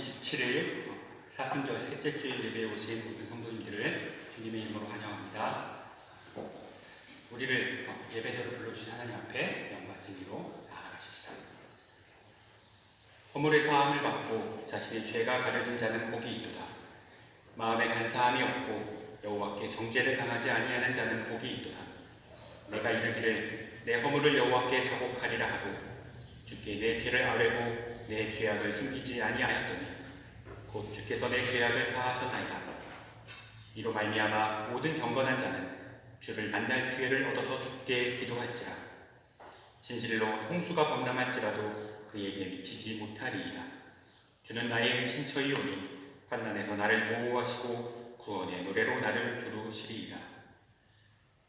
27일 사순절 셋째 주일 예배에 오신 모든 성도님들을 주님의 이름으로 환영합니다. 우리를 예배자로 불러주신 하나님 앞에 영광 진리로 나아가십시다. 허물의 사함을 받고 자신의 죄가 가려진 자는 복이 있도다. 마음에 간사함이 없고 여호와께 정죄를 당하지 아니하는 자는 복이 있도다. 내가 이르기를 내 허물을 여호와께 자복하리라 하고 주께 내 죄를 아뢰고 내 죄악을 숨기지 아니하였더니 곧 주께서 내 죄악을 사하셨나이다. 이로 말미암아 모든 경건한 자는 주를 만날 기회를 얻어서 주께 기도할지라. 진실로 홍수가 범람할지라도 그에게 미치지 못하리이다. 주는 나의 신처이오니 환난에서 나를 보호하시고 구원의 노래로 나를 부르시리이다.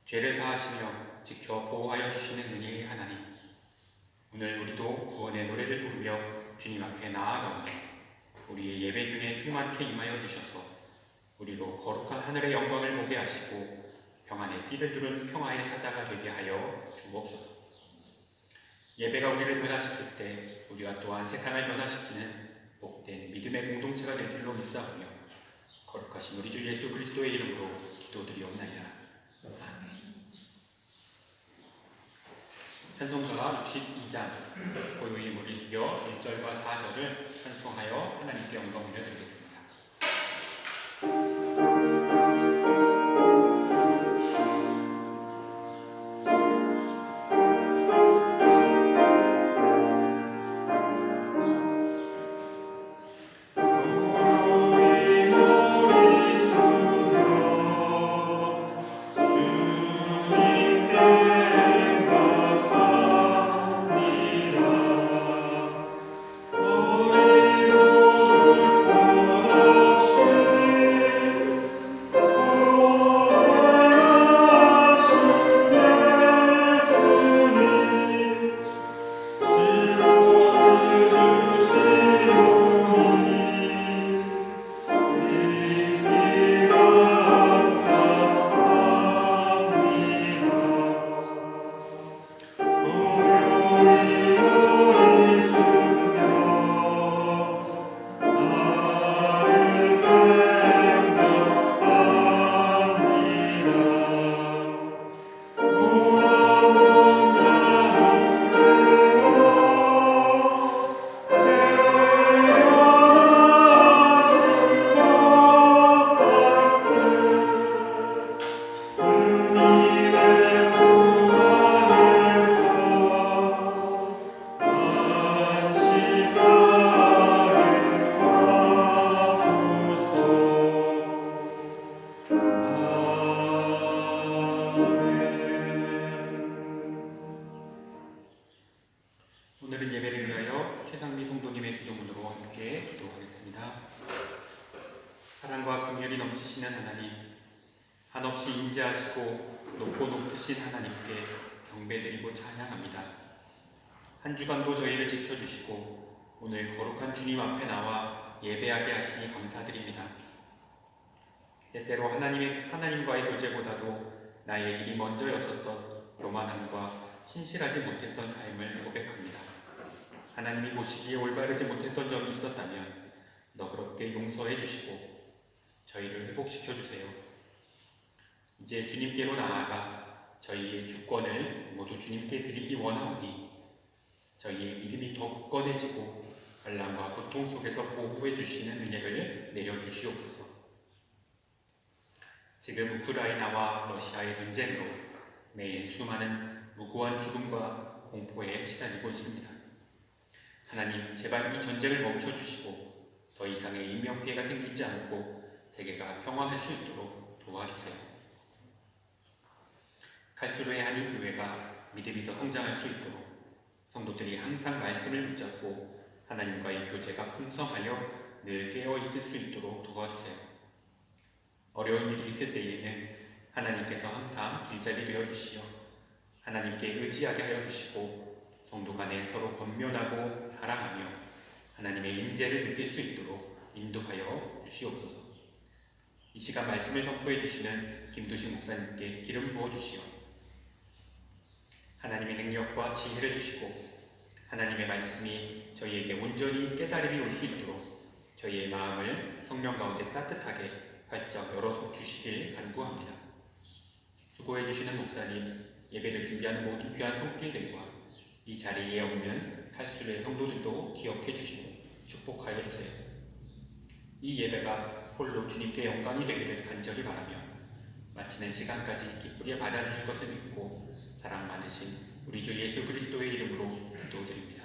죄를 사하시며 지켜 보호하여 주시는 은혜의 하나님, 오늘 우리도 구원의 노래를 부르며 주님 앞에 나아가오니 우리의 예배 중에 충만케 임하여 주셔서 우리로 거룩한 하늘의 영광을 보게 하시고 평안의 띠를 두른 평화의 사자가 되게 하여 주옵소서. 예배가 우리를 변화시킬 때 우리가 또한 세상을 변화시키는 복된 믿음의 공동체가 될 줄로 믿사오며 거룩하신 우리 주 예수 그리스도의 이름으로 기도드리옵나이다. 아멘. 찬송가 62장 고요히 머리 숙여 1절과 4절을 찬송하여 하나님께 영광 올려드리겠습니다. 오늘은 예배를 위하여 최상미 성도님의 기도문으로 함께 기도하겠습니다. 사랑과 긍휼이 넘치시는 하나님, 한없이 인자하시고 높고 높으신 하나님께 경배드리고 찬양합니다. 한 주간도 저희를 지켜주시고 오늘 거룩한 주님 앞에 나와 예배하게 하시니 감사드립니다. 때때로 하나님과의 교제보다도 나의 일이 먼저였었던 교만함과 신실하지 못했던 삶을 고백합니다. 하나님이 보시기에 올바르지 못했던 점이 있었다면 너그럽게 용서해 주시고 저희를 회복시켜 주세요. 이제 주님께로 나아가 저희의 주권을 모두 주님께 드리기 원하오니 저희의 믿음이 더 굳건해지고 환난과 고통 속에서 보호해 주시는 은혜를 내려주시옵소서. 지금 우크라이나와 러시아의 전쟁으로 매일 수많은 무고한 죽음과 공포에 시달리고 있습니다. 하나님, 제발 이 전쟁을 멈춰주시고 더 이상의 인명피해가 생기지 않고 세계가 평화할 수 있도록 도와주세요. 칼수르의 한인교회가 믿음이 더 성장할 수 있도록 성도들이 항상 말씀을 붙잡고 하나님과의 교제가 풍성하여 늘 깨어있을 수 있도록 도와주세요. 어려운 일이 있을 때에는 하나님께서 항상 길잡이 되어주시어 하나님께 의지하게 하여 주시고 성도 간에 서로 권면하고 사랑하며 하나님의 임재를 느낄 수 있도록 인도하여 주시옵소서. 이 시간 말씀을 선포해 주시는 김두식 목사님께 기름 부어 주시어 하나님의 능력과 지혜를 주시고 하나님의 말씀이 저희에게 온전히 깨달음이 올 수 있도록 저희의 마음을 성령 가운데 따뜻하게 활짝 열어주시길 간구합니다. 수고해 주시는 목사님, 예배를 준비하는 모든 귀한 손길들과 이 자리에 없는 탈수의 성도들도 기억해 주시고 축복하여 주세요. 이 예배가 홀로 주님께 영광이 되기를 간절히 바라며 마치는 시간까지 기쁘게 받아주실 것을 믿고 사랑 많으신 우리 주 예수 그리스도의 이름으로 기도드립니다.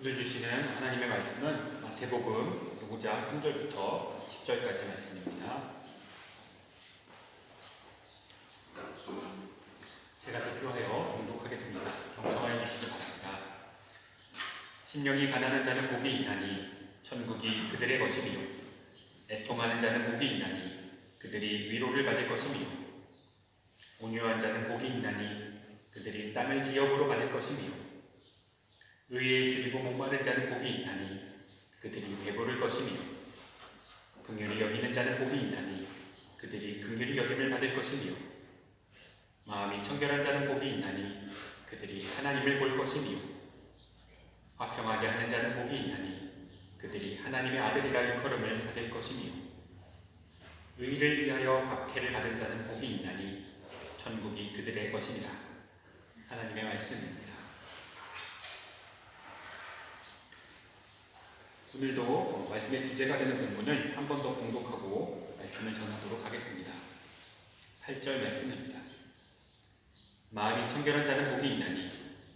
오늘 주시는 하나님의 말씀은 마태복음 5장 3절부터 10절까지 말씀입니다. 제가 대표하여 봉독하겠습니다. 경청하여 주시기 바랍니다. 심령이 가난한 자는 복이 있나니 천국이 그들의 것이며 애통하는 자는 복이 있나니 그들이 위로를 받을 것이며 온유한 자는 복이 있나니 그들이 땅을 기업으로 받을 것이며 의에 줄이고 목마른 자는 복이 있나니 그들이 배부를 것이며 긍휼히 여기는 자는 복이 있나니 그들이 긍휼히 여김을 받을 것이며 마음이 청결한 자는 복이 있나니 그들이 하나님을 볼 것이며 화평하게 하는 자는 복이 있나니 그들이 하나님의 아들이라 일컬음을 받을 것이며 의를 위하여 박해를 받은 자는 복이 있나니 천국이 그들의 것이니라. 하나님의 말씀입니다. 오늘도 말씀의 주제가 되는 본문을 한 번 더 봉독하고 말씀을 전하도록 하겠습니다. 8절 말씀입니다. 마음이 청결한 자는 복이 있나니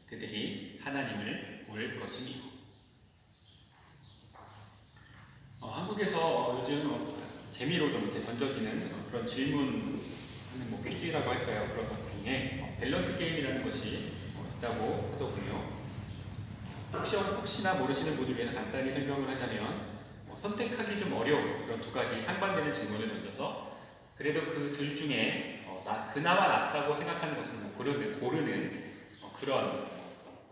그들이 하나님을 볼 것이며. 한국에서 요즘 재미로 좀 이렇게 던져지는 그런 질문, 퀴즈라고 할까요? 그런 것 중에 밸런스 게임이라는 것이 있다고 하더군요. 혹시나 모르시는 분을 위해서 간단히 설명을 하자면 선택하기 좀 어려운 그런 두 가지 상반되는 질문을 던져서 그래도 그 둘 중에 그나마 낫다고 생각하는 것을 고르는 그런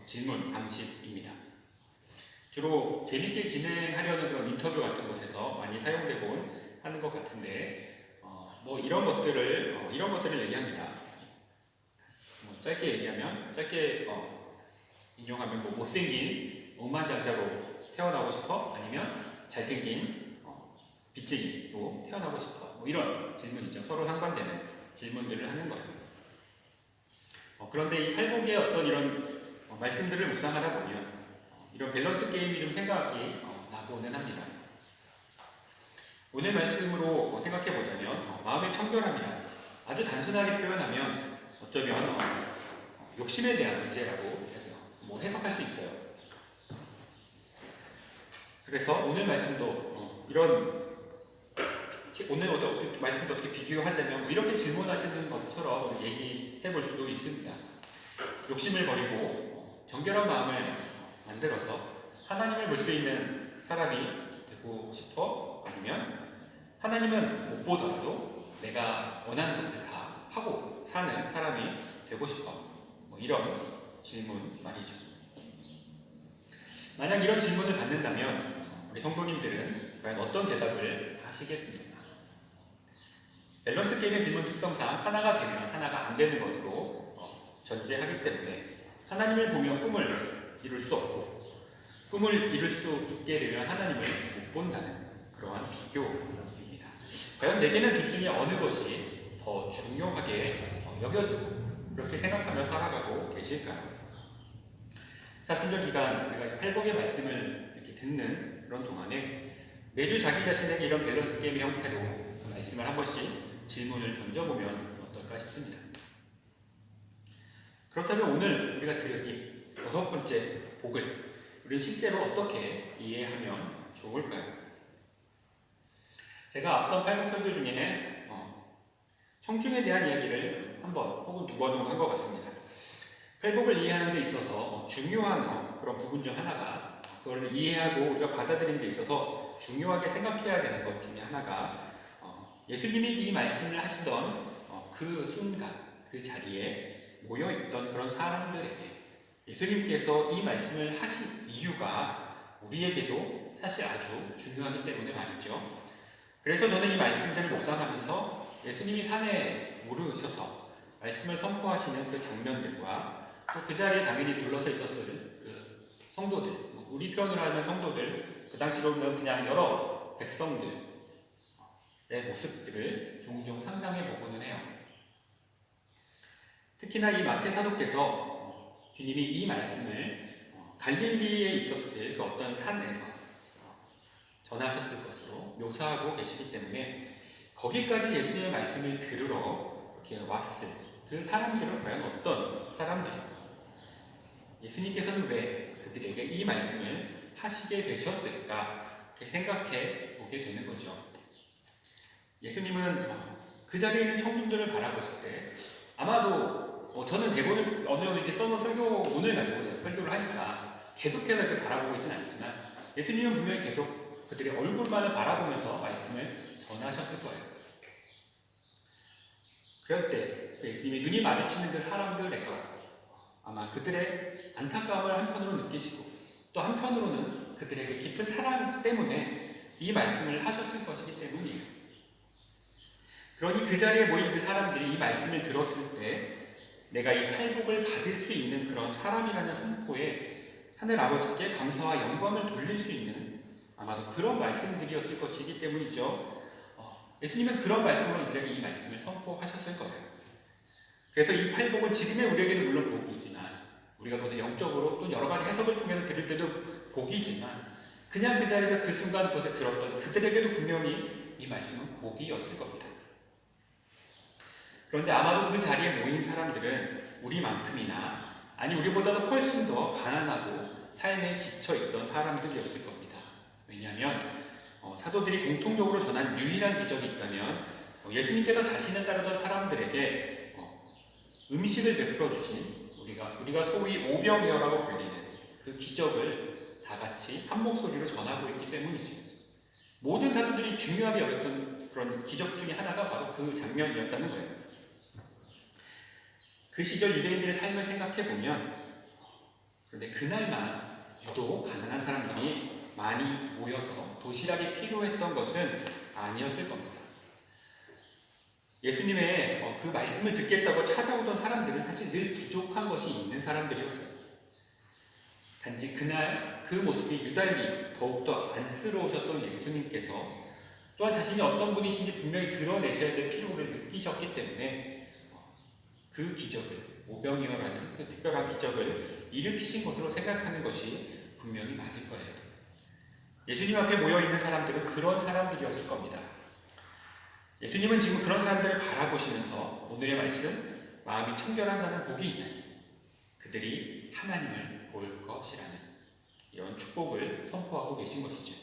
질문 방식입니다. 주로 재밌게 진행하려는 그런 인터뷰 같은 곳에서 많이 사용되곤 하는 것 같은데 이런 것들을 얘기합니다. 짧게 얘기하면 인용하면 못생긴 억만장자로 태어나고 싶어? 아니면 잘생긴 빚쟁이로 태어나고 싶어? 이런 질문이죠. 서로 상반되는 질문들을 하는 거예요. 그런데 이 팔복의 어떤 이런 말씀들을 묵상하다 보면 이런 밸런스 게임이 좀 생각이 나고는 합니다. 오늘 말씀으로 생각해 보자면 마음의 청결함이란 아주 단순하게 표현하면 어쩌면 욕심에 대한 문제라고 해석할 수 있어요. 그래서 오늘 말씀도 오늘 말씀도 어떻게 비교하자면 이렇게 질문하시는 것처럼 얘기해 볼 수도 있습니다. 욕심을 버리고 정결한 마음을 만들어서 하나님을 볼 수 있는 사람이 되고 싶어? 아니면 하나님은 못 보더라도 내가 원하는 것을 다 하고 사는 사람이 되고 싶어? 이런 질문 말이죠. 만약 이런 질문을 받는다면 우리 성도님들은 과연 어떤 대답을 하시겠습니까? 밸런스 게임의 질문 특성상 하나가 되면 하나가 안 되는 것으로 전제하기 때문에 하나님을 보며 꿈을 이룰 수 없고 꿈을 이룰 수 있게 되면 하나님을 못 본다는 그러한 비교입니다. 과연 내게는 둘 중에 어느 것이 더 중요하게 여겨지고 그렇게 생각하며 살아가고 계실까요? 사순절 기간 우리가 팔복의 말씀을 이렇게 듣는 그런 동안에 매주 자기 자신에게 이런 밸런스 게임의 형태로 말씀을 한 번씩 질문을 던져보면 어떨까 싶습니다. 그렇다면 오늘 우리가 들은 이 6번째 복을 우리는 실제로 어떻게 이해하면 좋을까요? 제가 앞선 팔복 설교 중에 청중에 대한 이야기를 한 번 혹은 두 번 정도 한 것 같습니다. 팔복을 이해하는 데 있어서 중요한 그런 부분 중 하나가 그걸 이해하고 우리가 받아들이는 데 있어서 중요하게 생각해야 되는 것 중에 하나가 예수님이 이 말씀을 하시던 그 순간, 그 자리에 모여있던 그런 사람들에게 예수님께서 이 말씀을 하신 이유가 우리에게도 사실 아주 중요하기 때문에 말이죠. 그래서 저는 이 말씀들을 묵상하면서 예수님이 산에 오르셔서 말씀을 선포하시는 그 장면들과 또 그 자리에 당연히 둘러서 있었을 그 성도들, 우리 표현으로 하면 성도들, 그 당시로 보면 그냥 여러 백성들의 모습들을 종종 상상해 보고는 해요. 특히나 이 마태 사도께서 주님이 이 말씀을 갈릴리에 있었을 그 어떤 산에서 전하셨을 것으로 묘사하고 계시기 때문에 거기까지 예수님의 말씀을 들으러 이렇게 왔을 그 사람들은 과연 어떤 사람들일까? 예수님께서는 왜 그들에게 이 말씀을 하시게 되셨을까? 이렇게 생각해 보게 되는 거죠. 예수님은 그 자리에 있는 청중들을 바라보실 때 아마도 저는 대본을 어느 정도 이렇게 써놓은 설교문을 가지고 설교를 하니까 계속해서 이렇게 바라보고 있지는 않지만 예수님은 분명히 계속 그들의 얼굴만을 바라보면서 말씀을 전하셨을 거예요. 그럴 때 예수님이 눈이 마주치는 그 사람들에게 아마 그들의 안타까움을 한편으로 느끼시고 또 한편으로는 그들에게 깊은 사랑 때문에 이 말씀을 하셨을 것이기 때문이에요. 그러니 그 자리에 모인 그 사람들이 이 말씀을 들었을 때 내가 이 팔복을 받을 수 있는 그런 사람이라는 선포에 하늘 아버지께 감사와 영광을 돌릴 수 있는 아마도 그런 말씀들이었을 것이기 때문이죠. 예수님은 그런 말씀으로 이들에게 이 말씀을 선포하셨을 거예요. 그래서 이 팔복은 지금의 우리에게도 물론 복이지만 우리가 그것을 영적으로 또 여러 가지 해석을 통해서 들을 때도 복이지만 그냥 그 자리에서 그 순간 그것을 들었던 그들에게도 분명히 이 말씀은 복이었을 겁니다. 그런데 아마도 그 자리에 모인 사람들은 우리만큼이나 아니 우리보다도 훨씬 더 가난하고 삶에 지쳐있던 사람들이었을 겁니다. 왜냐하면 사도들이 공통적으로 전한 유일한 기적이 있다면 예수님께서 자신을 따르던 사람들에게 음식을 베풀어 주신 우리가 소위 오병이어라고 불리는 그 기적을 다 같이 한 목소리로 전하고 있기 때문이죠. 모든 사도들이 중요하게 여겼던 그런 기적 중에 하나가 바로 그 장면이었다는 거예요. 그 시절 유대인들의 삶을 생각해 보면 그런데 그날만 유독 가난한 사람들이 많이 모여서 도시락이 필요했던 것은 아니었을 겁니다. 예수님의 그 말씀을 듣겠다고 찾아오던 사람들은 사실 늘 부족한 것이 있는 사람들이었어요. 단지 그날 그 모습이 유달리 더욱더 안쓰러우셨던 예수님께서 또한 자신이 어떤 분이신지 분명히 드러내셔야 될 필요를 느끼셨기 때문에 그 기적을, 오병이어라는 그 특별한 기적을 일으키신 것으로 생각하는 것이 분명히 맞을 거예요. 예수님 앞에 모여있는 사람들은 그런 사람들이었을 겁니다. 예수님은 지금 그런 사람들을 바라보시면서 오늘의 말씀, 마음이 청결한 자는 복이 있나니 그들이 하나님을 볼 것이라는 이런 축복을 선포하고 계신 것이죠.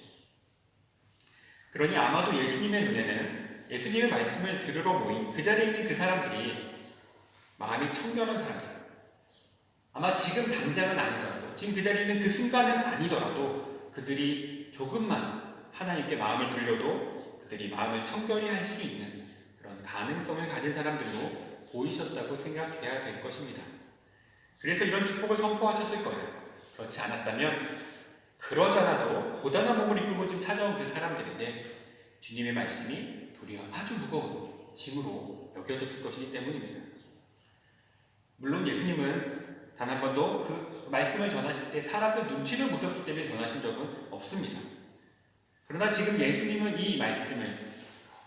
그러니 아마도 예수님의 눈에는 예수님의 말씀을 들으러 모인 그 자리에 있는 그 사람들이 마음이 청결한 사람들, 아마 지금 당장은 아니더라도 지금 그 자리에 있는 그 순간은 아니더라도 그들이 조금만 하나님께 마음을 돌려도 그들이 마음을 청결히 할 수 있는 그런 가능성을 가진 사람들로 보이셨다고 생각해야 될 것입니다. 그래서 이런 축복을 선포하셨을 거예요. 그렇지 않았다면 그러잖아도 고단한 몸을 이끌고 지금 찾아온 그 사람들에게 주님의 말씀이 도리어 아주 무거운 짐으로 여겨졌을 것이기 때문입니다. 물론 예수님은 단 한 번도 그 말씀을 전하실 때 사람들 눈치를 보셨기 때문에 전하신 적은 없습니다. 그러나 지금 예수님은 이 말씀을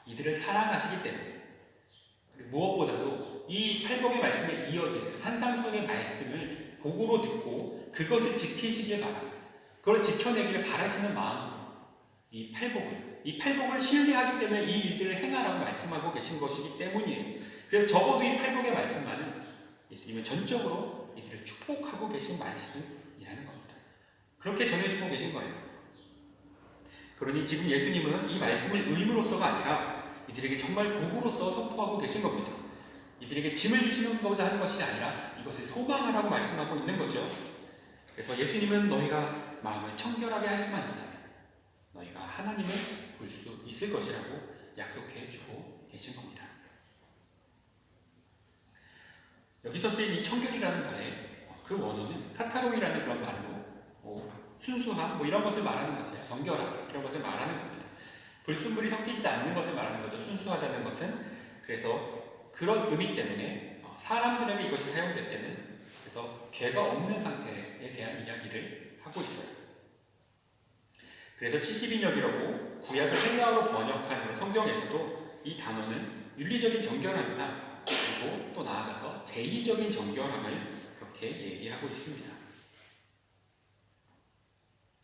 이들을 사랑하시기 때문에 무엇보다도 이 팔복의 말씀에 이어지는 산상수훈의 말씀을 복으로 듣고 그것을 지키시길 바랍니다. 그걸 지켜내기를 바라시는 마음으로 이 팔복을 신뢰하기 때문에 이 일들을 행하라고 말씀하고 계신 것이기 때문이에요. 그래서 적어도 이 팔복의 말씀만은 예수님은 전적으로 이들을 축복하고 계신 말씀이라는 겁니다. 그렇게 전해주고 계신 거예요. 그러니 지금 예수님은 이 말씀을 의무로서가 아니라 이들에게 정말 복으로서 선포하고 계신 겁니다. 이들에게 짐을 주시는 것자 하는 것이 아니라 이것을 소망하라고 말씀하고 있는 거죠. 그래서 예수님은 너희가 마음을 청결하게 할 수만 있다면 너희가 하나님을 볼 수 있을 것이라고 약속해 주고 계신 겁니다. 여기서 쓰인 이 청결이라는 말의 그 원어는 카타로이라는 그런 말로 순수함 이런 것을 말하는 것이에요. 정결함 이런 것을 말하는 겁니다. 불순물이 섞이지 않는 것을 말하는 거죠. 순수하다는 것은. 그래서 그런 의미 때문에 사람들에게 이것이 사용될 때는 그래서 죄가 없는 상태에 대한 이야기를 하고 있어요. 그래서 70인역이라고 구약을 헬라어로 번역한 그런 성경에서도 이 단어는 윤리적인 정결함이다. 그리고 또 나아가서 제의적인 정결함을 그렇게 얘기하고 있습니다.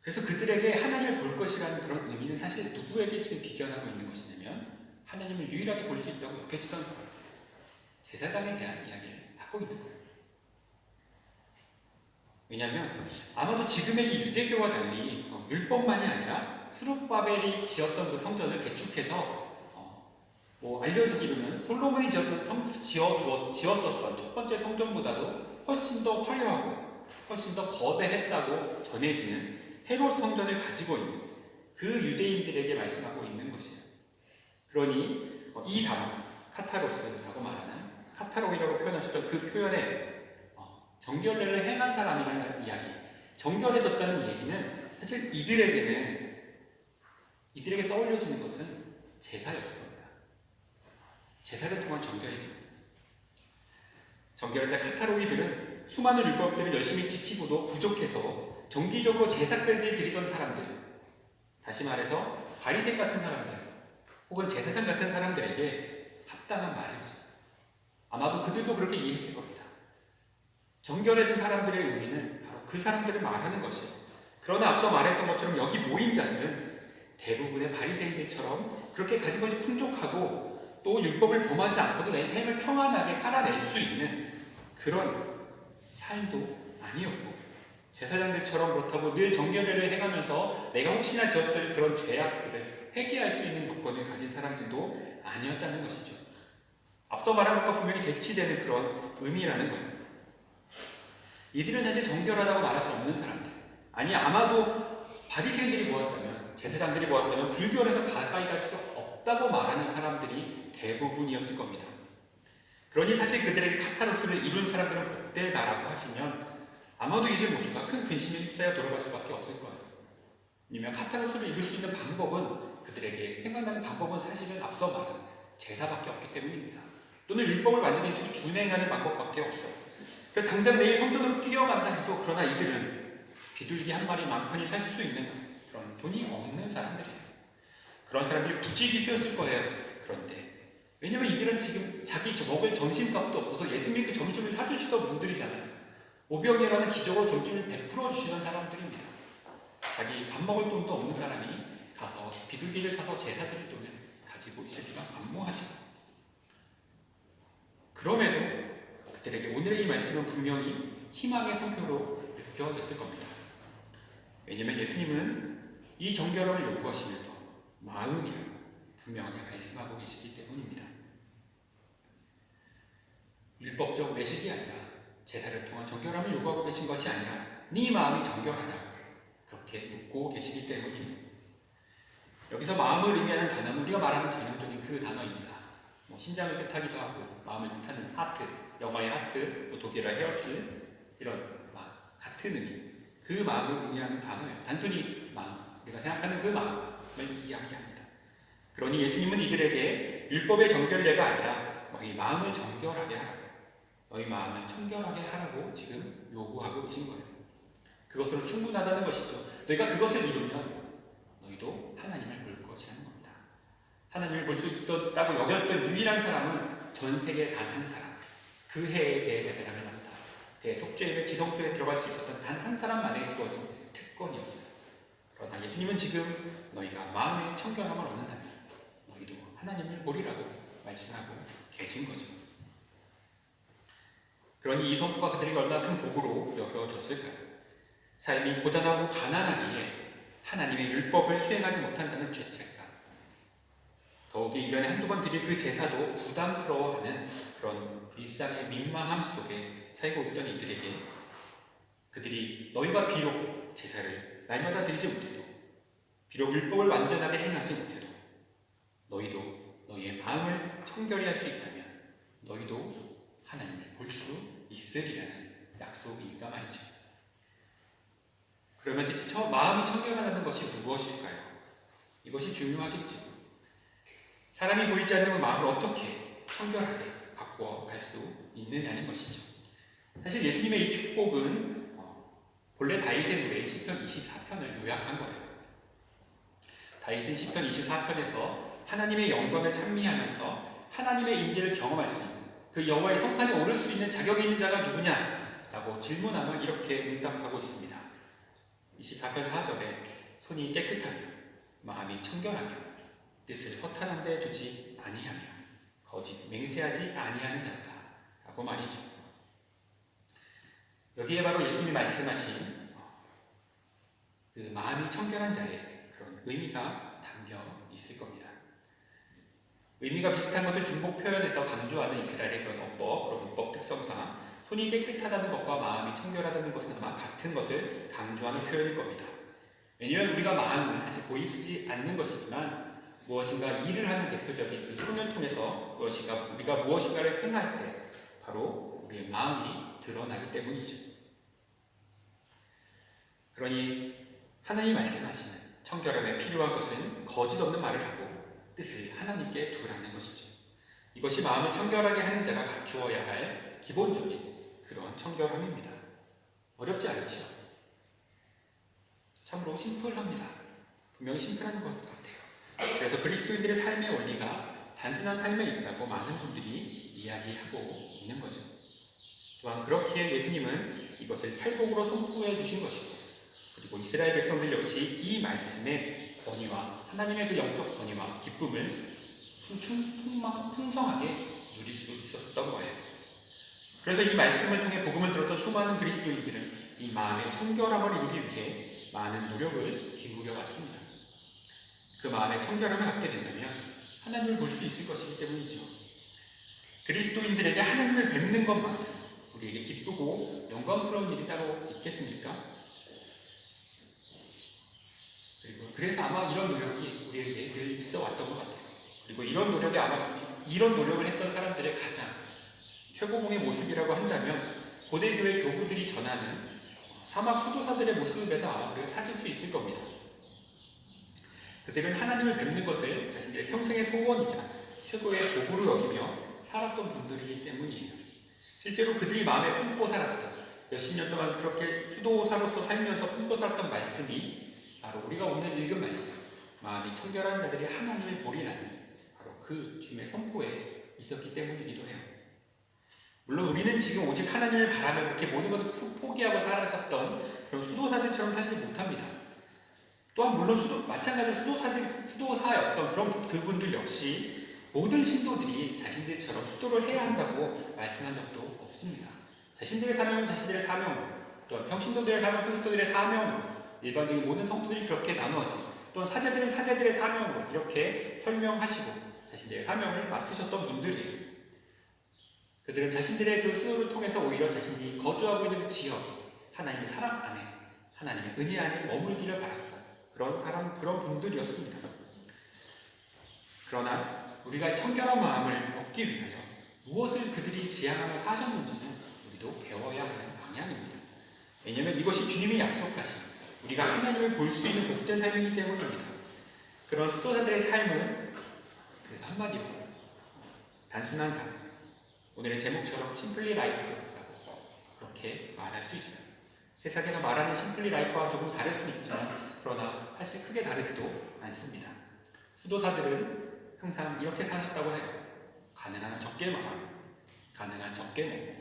그래서 그들에게 하나님을 볼 것이라는 그런 의미는 사실 누구에게 지금 비견하고 있는 것이냐면 하나님을 유일하게 볼 수 있다고 여겨지던 사람들, 제사장에 대한 이야기를 하고 있는 거예요. 왜냐하면 아마도 지금의 이 유대교와 달리 율법만이 아니라 스룹바벨이 지었던 그 성전을 개축해서 알려지기로는 솔로몬이 지었었던 첫 번째 성전보다도 훨씬 더 화려하고 훨씬 더 거대했다고 전해지는 헤롯 성전을 가지고 있는 그 유대인들에게 말씀하고 있는 것이에요. 그러니 이 단어 카타로스라고 말하는 카타로이라고 표현하셨던 그 표현에 정결례를 행한 사람이라는 이야기, 정결해졌다는 얘기는 사실 이들에게 떠올려지는 것은 제사였을 겁니다. 제사를 통한 정결이죠. 정결할 때 카타로이들은 수많은 율법들을 열심히 지키고도 부족해서 정기적으로 제사까지 드리던 사람들, 다시 말해서 바리새인 같은 사람들, 혹은 제사장 같은 사람들에게 합당한 말이었어요. 아마도 그들도 그렇게 이해했을 겁니다. 정결해진 사람들의 의미는 바로 그 사람들을 말하는 것이에요. 그러나 앞서 말했던 것처럼 여기 모인 자들은 대부분의 바리새인들처럼 그렇게 가진 것이 풍족하고 또 율법을 범하지 않고도 내 삶을 평안하게 살아낼 수 있는 그런 삶도 아니었고, 제사장들처럼 그렇다고 늘 정결례를 행하면서 내가 혹시나 지었을 그런 죄악들을 회개할 수 있는 여건을 가진 사람들도 아니었다는 것이죠. 앞서 말한 것과 분명히 대치되는 그런 의미라는 거예요. 이들은 사실 정결하다고 말할 수 없는 사람들, 아니 아마도 바리새인들이 모았다면, 제사장들이 모았다면 불결해서 가까이 갈 수 없다고 말하는 사람들이 대부분이었을 겁니다. 그러니 사실 그들에게 카타로스를 이룬 사람들은 복되다라고 하시면 아마도 이들 모두가 큰 근심에 휩싸여 돌아갈 수밖에 없을 거예요. 아니면 카타로스를 이룰 수 있는 방법은, 그들에게 생각나는 방법은 사실은 앞서 말한 제사밖에 없기 때문입니다. 또는 율법을 완전히 준행하는 방법밖에 없어요. 그래서 당장 내일 성전으로 뛰어간다 해도 그러나 이들은 비둘기 한 마리 만 편히 살 수 있는 그런 돈이 없는 사람들이에요. 그런 사람들이 부지기수였을 거예요. 그런데 왜냐면 이들은 지금 자기 먹을 점심값도 없어서 예수님이 그 점심을 사주시던 분들이잖아요. 오병이어라는 기적으로 점심을 베풀어 주시는 사람들입니다. 자기 밥 먹을 돈도 없는 사람이 가서 비둘기를 사서 제사 드릴 돈을 가지고 있으리가 만무하죠. 그럼에도 그들에게 오늘의 이 말씀은 분명히 희망의 성표로 느껴졌을 겁니다. 왜냐하면 예수님은 이 정결함을 요구하시면서 마음이라고 분명하게 말씀하고 계시기 때문입니다. 율법적 외식이 아니라 제사를 통한 정결함을 요구하고 계신 것이 아니라 네 마음이 정결하냐고 그렇게 묻고 계시기 때문입니다. 여기서 마음을 의미하는 단어는 우리가 말하는 전형적인 그 단어입니다. 심장을 뜻하기도 하고 마음을 뜻하는 하트, 영어의 하트, 독일어 헤어츠 이런 같은 의미, 그 마음을 의미하는 단어예요. 단순히 마음, 우리가 생각하는 그 마음을 이야기합니다. 그러니 예수님은 이들에게 율법의 정결례가 아니라 너희 마음을 정결하게 하라고, 너희 마음을 청결하게 하라고 지금 요구하고 계신 거예요. 그것으로 충분하다는 것이죠. 너희가 그것을 이루면 너희도 하나님을 볼 것이라는 겁니다. 하나님을 볼 수 있다고 여겼던 유일한 사람은 전 세계 단 한 사람, 그 해에 대제사장을 맡아 대속죄의 지성소에 들어갈 수 있었던 단 한 사람만에 주어진 특권이었어요. 그러나 예수님은 지금 너희가 마음의 청결함을 얻는다면 너희도 하나님을 보리라고 말씀하고 계신 거죠. 그러니 이 선포가 그들에게 얼마나 큰 복으로 여겨졌을까요? 삶이 고단하고 가난하기에 하나님의 율법을 수행하지 못한다는 죄책감, 더욱이 1년에 한두 번 드릴 그 제사도 부담스러워하는 그런 일상의 민망함 속에 살고 있던 이들에게 그들이 너희가 비록 제사를 날마다 드리지 못해도, 비록 율법을 완전하게 행하지 못해도 너희도 너희의 마음을 청결히 할 수 있다면 너희도 하나님을 볼 수 있으리라는 약속이니까 말이죠. 그러면 대체 마음이 청결하다는 것이 무엇일까요? 이것이 중요하겠죠. 사람이 보이지 않는 마음을 어떻게 청결하게 바꿔갈 수 있느냐는 것이죠. 사실 예수님의 이 축복은 본래 다윗의 노래 시편 24편을 요약한 거예요. 다윗은 시편 24편에서 하나님의 영광을 찬미하면서 하나님의 임재를 경험할 수 있는 그 여호와의 성산에 오를 수 있는 자격이 있는 자가 누구냐라고 질문하며 이렇게 응답하고 있습니다. 24편 4절에 손이 깨끗하며 마음이 청결하며 뜻을 허탄한 데 두지 아니하며 거짓 맹세하지 아니하는 자다 라고 말이죠. 여기에 바로 예수님이 말씀하신 그 마음이 청결한 자의 그런 의미가 담겨 있을 겁니다. 의미가 비슷한 것을 중복 표현해서 강조하는 이스라엘의 그런 어법, 그런 문법 특성상 손이 깨끗하다는 것과 마음이 청결하다는 것은 아마 같은 것을 강조하는 표현일 겁니다. 왜냐하면 우리가 마음은 사실 보이지 않는 것이지만 무엇인가 일을 하는 대표적인 그 손을 통해서 우리가 무엇인가를 행할 때 바로 우리의 마음이 드러나기 때문이죠. 그러니 하나님이 말씀하시는 청결함에 필요한 것은 거짓 없는 말을 하고 뜻을 하나님께 두라는 것이죠. 이것이 마음을 청결하게 하는 자가 갖추어야 할 기본적인 그런 청결함입니다. 어렵지 않지요. 참으로 심플합니다. 분명히 심플한 것 같아요. 그래서 그리스도인들의 삶의 원리가 단순한 삶에 있다고 많은 분들이 이야기하고 있는 거죠. 또한 그렇기에 예수님은 이것을 팔복으로 선포해 주신 것이고, 그리고 이스라엘 백성들 역시 이 말씀의 권위와 하나님의 그 영적 권위와 기쁨을 풍성하게 누릴 수 있었던 거예요. 그래서 이 말씀을 통해 복음을 들었던 수많은 그리스도인들은 이 마음의 청결함을 이루기 위해 많은 노력을 기울여 왔습니다. 그 마음의 청결함을 갖게 된다면 하나님을 볼 수 있을 것이기 때문이죠. 그리스도인들에게 하나님을 뵙는 것만큼 우리에게 기쁘고 영광스러운 일이 따로 있겠습니까? 그래서 아마 이런 노력이 우리에게 늘 있어 왔던 것 같아요. 그리고 이런 노력을 했던 사람들의 가장 최고봉의 모습이라고 한다면 고대 교회 교부들이 전하는 사막 수도사들의 모습에서 아마 우리가 찾을 수 있을 겁니다. 그들은 하나님을 뵙는 것을 자신들의 평생의 소원이자 최고의 도구로 여기며 살았던 분들이기 때문이에요. 실제로 그들이 마음에 품고 살았던 몇십 년 동안 그렇게 수도사로서 살면서 품고 살았던 말씀이 바로 우리가 오늘 읽은 말씀, 마음이 청결한 자들이 하나님을 보리라는 바로 그 주님의 선포에 있었기 때문이기도 해요. 물론 우리는 지금 오직 하나님을 바라며 그렇게 모든 것을 포기하고 살았었던 그런 수도사들처럼 살지 못합니다. 또한 물론 마찬가지로 수도사였던 그런 그분들 역시 모든 신도들이 자신들처럼 수도를 해야 한다고 말씀한 적도 없습니다. 자신들의 사명은 자신들의 사명으로, 또한 평신도들의 사명, 평신도들의 사명으로, 일반적인 모든 성도들이 그렇게 나누어지고, 또한 사제들은 사제들의 사명으로 이렇게 설명하시고 자신들의 사명을 맡으셨던 분들이에요. 그들은 자신들의 그 수도를 통해서 오히려 자신이 거주하고 있는 그 지역, 하나님의 사랑 안에, 하나님의 은혜 안에 머물기를 바랐던 그런 분들이었습니다. 그러나 우리가 청결한 마음을 얻기 위하여 무엇을 그들이 지향하며 사셨는지는 우리도 배워야 하는 방향입니다. 왜냐하면 이것이 주님이 약속하신 우리가 하나님을 볼 수 있는 복된 삶이기 때문입니다. 그런 수도사들의 삶은 그래서 한마디로 단순한 삶, 오늘의 제목처럼 심플리 라이프라고 그렇게 말할 수 있어요. 세상에서 말하는 심플리 라이프와 조금 다를 수는 있지만 그러나 사실 크게 다르지도 않습니다. 수도사들은 항상 이렇게 사셨다고 해요. 가능한 한 적게 말하고, 가능한 한 적게 먹고,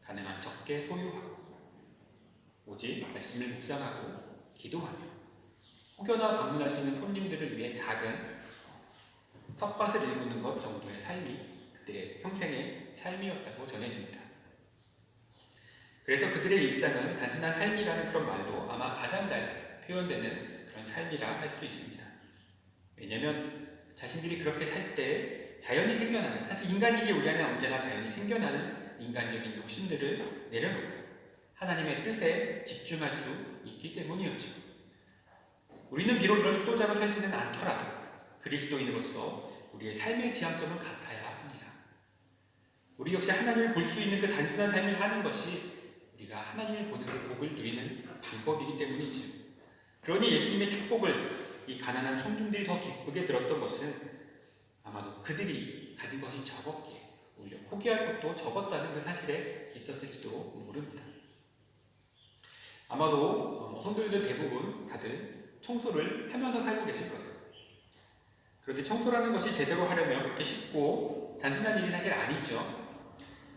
가능한 한 적게 소유하고, 오직 말씀을 묵상하고 기도하며 혹여나 방문할 수 있는 손님들을 위해 작은 텃밭을 일구는 것 정도의 삶이 그들의 평생의 삶이었다고 전해집니다. 그래서 그들의 일상은 단순한 삶이라는 그런 말로 아마 가장 잘 표현되는 그런 삶이라 할 수 있습니다. 왜냐하면 자신들이 그렇게 살 때 자연히 생겨나는, 사실 인간이기에 우리 안에 언제나 자연히 생겨나는 인간적인 욕심들을 내려놓고 하나님의 뜻에 집중할 수 있기 때문이었죠. 우리는 비록 이런 수도자로 살지는 않더라도 그리스도인으로서 우리의 삶의 지향점은 같아야 합니다. 우리 역시 하나님을 볼 수 있는 그 단순한 삶을 사는 것이 우리가 하나님을 보는 그 복을 누리는 방법이기 때문이죠. 그러니 예수님의 축복을 이 가난한 청중들이 더 기쁘게 들었던 것은 아마도 그들이 가진 것이 적었기에 오히려 포기할 것도 적었다는 그 사실에 있었을지도 모릅니다. 아마도 성도님들 대부분 다들 청소를 하면서 살고 계실 거예요. 그런데 청소라는 것이 제대로 하려면 그렇게 쉽고 단순한 일이 사실 아니죠.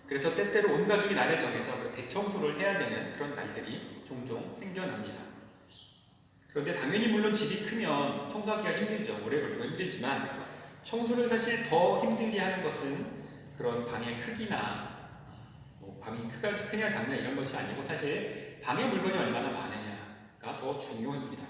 그래서 때때로 온 가족이 날을 정해서 대청소를 해야 되는 그런 날들이 종종 생겨납니다. 그런데 당연히 물론 집이 크면 청소하기가 힘들죠. 오래 걸리고 힘들지만 청소를 사실 더 힘들게 하는 것은 그런 방의 크기나 방이 크냐 작냐 이런 것이 아니고 사실 방에 물건이 얼마나 많으냐가 더 중요합니다.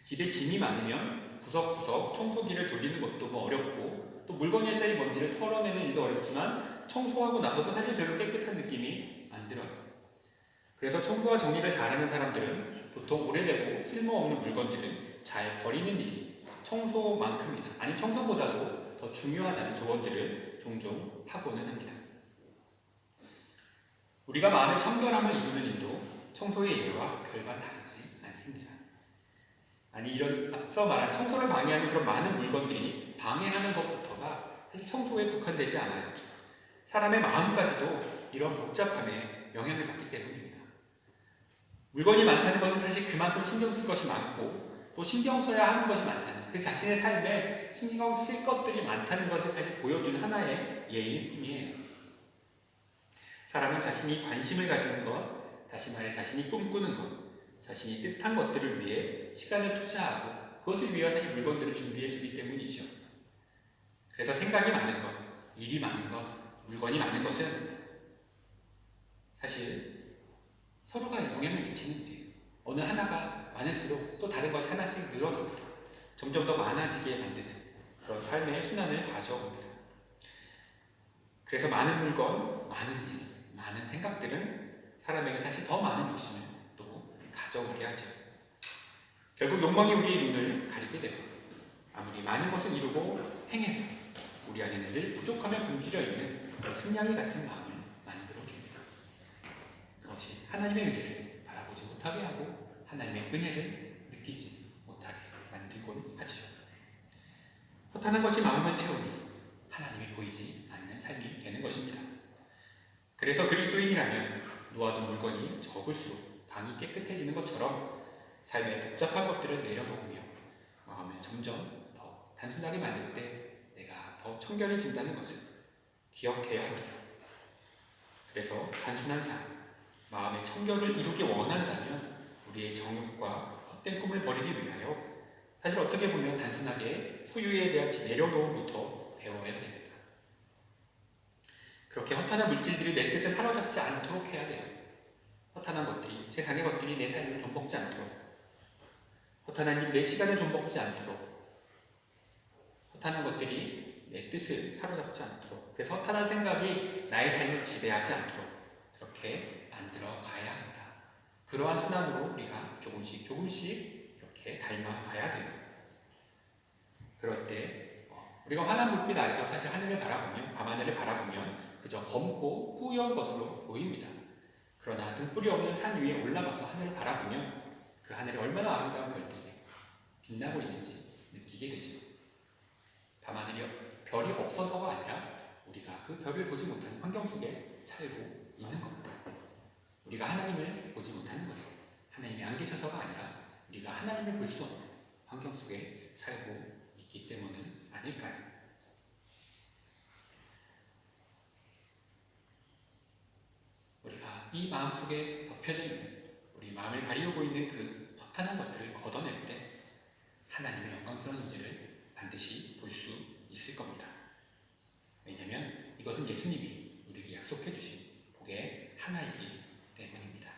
집에 짐이 많으면 구석구석 청소기를 돌리는 것도 어렵고 또 물건에 쌓인 먼지를 털어내는 일도 어렵지만 청소하고 나서도 사실 별로 깨끗한 느낌이 안 들어요. 그래서 청소와 정리를 잘하는 사람들은 보통 오래되고 쓸모없는 물건들을 잘 버리는 일이 청소만큼이나 아니 청소보다도 더 중요하다는 조언들을 종종 하고는 합니다. 우리가 마음의 청결함을 이루는 일도 청소의 예와 별반 다르지 않습니다. 아니 이런 앞서 말한 청소를 방해하는 그런 많은 물건들이 방해하는 것부터가 사실 청소에 국한되지 않아요. 사람의 마음까지도 이런 복잡함에 영향을 받기 때문입니다. 물건이 많다는 것은 사실 그만큼 신경 쓸 것이 많고 또 신경 써야 하는 것이 많다는 그 자신의 삶에 신경 쓸 것들이 많다는 것을 사실 보여준 하나의 예일 뿐이에요. 사람은 자신이 관심을 가지는 것, 다시 말해 자신이 꿈꾸는 것, 자신이 뜻한 것들을 위해 시간을 투자하고 그것을 위해 사실 물건들을 준비해 두기 때문이죠. 그래서 생각이 많은 것, 일이 많은 것, 물건이 많은 것은 사실 서로가 영향을 미치는데요. 어느 하나가 많을수록 또 다른 것이 하나씩 늘어납니다. 점점 더 많아지게 만드는 그런 삶의 순환을 가져옵니다. 그래서 많은 물건, 많은 일, 많은 생각들은 사람에게 사실 더 많은 욕심을 또 가져오게 하죠. 결국 욕망이 우리의 눈을 가리게 되고 아무리 많은 것을 이루고 행해도 우리 안에는 늘 부족하며 굶주려 있는 승냥이 같은 마음을 만들어줍니다. 그것이 하나님의 은혜를 바라보지 못하게 하고 하나님의 은혜를 느끼지 못하게 만들곤 하죠. 허탄한 것이 마음을 채우니 하나님이 보이지 않는 삶이 되는 것입니다. 그래서 그리스도인이라면 놓아둔 물건이 적을수록 방이 깨끗해지는 것처럼 삶의 복잡한 것들을 내려놓으며 마음을 점점 더 단순하게 만들 때 내가 더 청결해진다는 것을 기억해야 합니다. 그래서 단순한 삶, 마음의 청결을 이루기 원한다면 우리의 정욕과 헛된 꿈을 버리기 위하여 사실 어떻게 보면 단순하게 소유에 대한 내려놓음부터 배워야 됩니다. 그렇게 허탄한 물질들이 내 뜻을 사로잡지 않도록 해야 돼요. 허탄한 것들이, 세상의 것들이 내 삶을 좀먹지 않도록, 허탄한 일, 내 시간을 좀먹지 않도록, 허탄한 것들이 내 뜻을 사로잡지 않도록, 그래서 허탄한 생각이 나의 삶을 지배하지 않도록 그렇게 만들어 가야 합니다. 그러한 순환으로 우리가 조금씩 이렇게 닮아가야 돼요. 그럴 때 우리가 환한 불빛 아래서 사실 하늘을 바라보면, 밤하늘을 바라보면 그저 검고 뿌연 것으로 보입니다. 그러나 등불이 없는 산 위에 올라가서 하늘을 바라보면 그 하늘이 얼마나 아름다운 별들이 빛나고 있는지 느끼게 되죠. 밤하늘이 별이 없어서가 아니라 우리가 그 별을 보지 못하는 환경 속에 살고 있는 겁니다. 우리가 하나님을 보지 못하는 것은 하나님이 안 계셔서가 아니라 우리가 하나님을 볼 수 없는 환경 속에 살고 있기 때문은 아닐까요? 우리가 이 마음속에 덮여져 있는, 우리 마음을 가리우고 있는 그 허탄한 것들을 걷어낼 때 하나님의 영광스러운 임재를 반드시 볼 수 있을 겁니다. 왜냐하면 이것은 예수님이 우리에게 약속해 주신 복의 하나이기 때문입니다.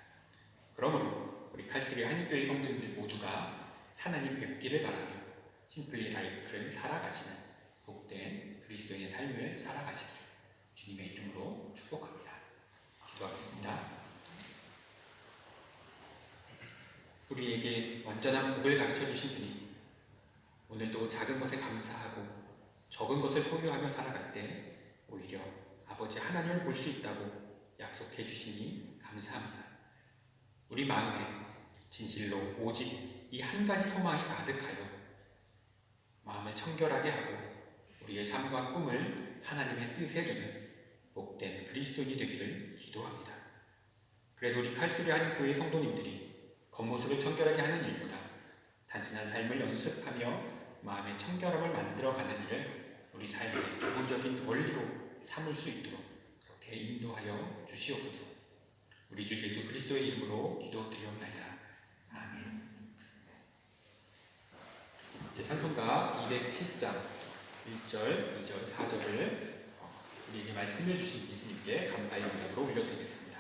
그러므로 우리 칼스리 한인교회 성도님들 모두가 하나님 뵙기를 바라며 심플리 라이프를 살아가시는 복된 그리스도인의 삶을 살아가시기를 주님의 이름으로 축복합니다. 기도하겠습니다. 우리에게 완전한 복을 가르쳐 주신 분이 오늘도 작은 것에 감사하고 적은 것을 소유하며 살아갈 때 오히려 아버지 하나님을 볼 수 있다고 약속해 주시니 감사합니다. 우리 마음에 진실로 오직 이 한 가지 소망이 가득하여 마음을 청결하게 하고 우리의 삶과 꿈을 하나님의 뜻에 두는 복된 그리스도인이 되기를 기도합니다. 그래서 우리 칼스루에 한인교회 성도님들이 겉모습을 청결하게 하는 일보다 단순한 삶을 연습하며 마음의 청결함을 만들어가는 일을 우리 삶의 기본적인 원리로 삼을 수 있도록 그렇게 인도하여 주시옵소서. 우리 주 예수 그리스도의 이름으로 기도드리옵나이다. 아멘. 이제 찬송가 207장 1절, 2절, 4절을 우리에게 말씀해 주신 예수님께 감사의 응답으로 올려드리겠습니다.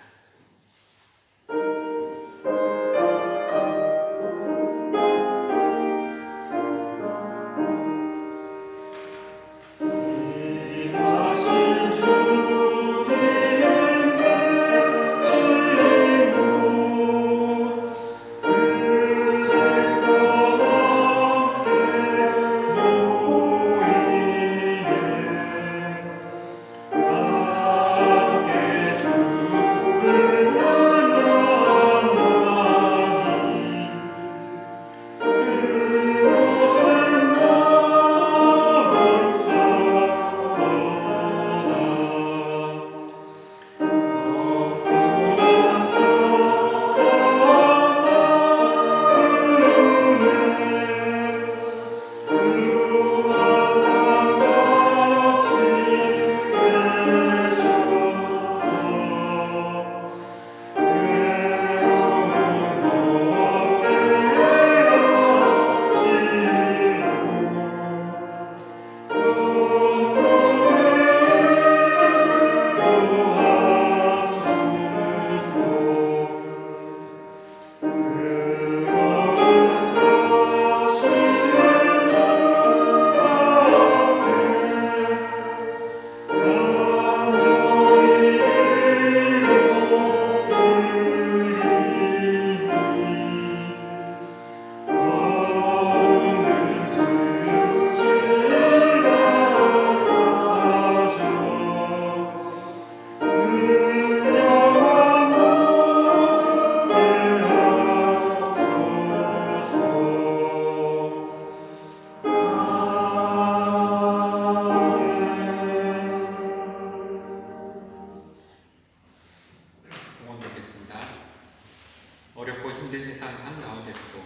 어렵고 힘든 세상 한가운데서도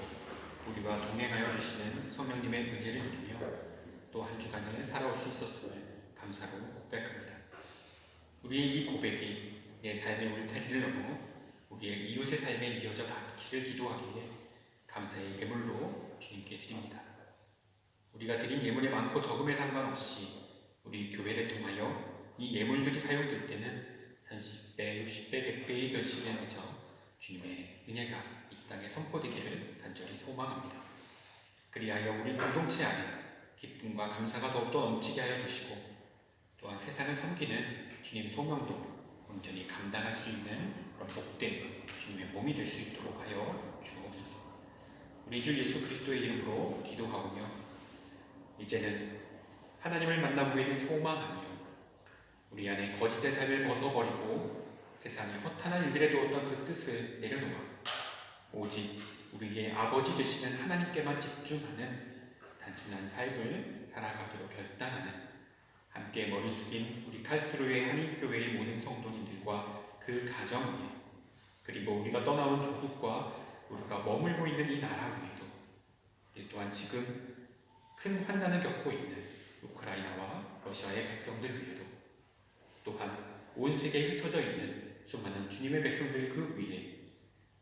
우리와 동행하여 주시는 성령님의 은혜를 누리며 또 한 주간을 살아올 수 있었음을 감사로 고백합니다. 우리의 이 고백이 내 삶의 울타리를 넘어 우리의 이웃의 삶에 이어져 닿기를 기도하기에 감사의 예물로 주님께 드립니다. 우리가 드린 예물의 많고 적음에 상관없이 우리 교회를 통하여 이 예물들이 사용될 때는 30배, 60배, 100배의 결실을 맺어 주님의 은혜가 이 땅에 선포되기를 간절히 소망합니다. 그리하여 우리 공동체 안에 기쁨과 감사가 더욱더 넘치게 하여 주시고 또한 세상을 섬기는 주님 소명도 온전히 감당할 수 있는 그런 복된 주님의 몸이 될 수 있도록 하여 주옵소서. 우리 주 예수 그리스도의 이름으로 기도하오며 이제는 하나님을 만나 보이는 소망하며 우리 안에 거짓된 삶을 벗어버리고 세상에 허탄한 일들에 두었던 그 뜻을 내려놓아 오직 우리의 아버지 되시는 하나님께만 집중하는 단순한 삶을 살아가기로 결단하는 함께 머리 숙인 우리 칼스루의 한인교회의 모든 성도님들과 그 가정 위에 그리고 우리가 떠나온 조국과 우리가 머물고 있는 이 나라 위에도 우리 또한 지금 큰 환난을 겪고 있는 우크라이나와 러시아의 백성들 위에도 또한 온 세계에 흩어져 있는 수많은 주님의 백성들 그 위에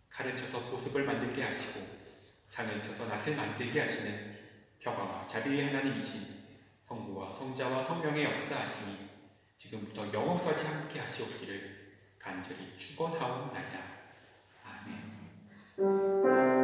칼을 쳐서 보습을 만들게 하시고 창을 쳐서 낫을 만들게 하시는 평화와 자비의 하나님이신 성부와 성자와 성령의 역사하시니 지금부터 영원까지 함께 하시옵기를 간절히 축원하옵나이다. 아멘.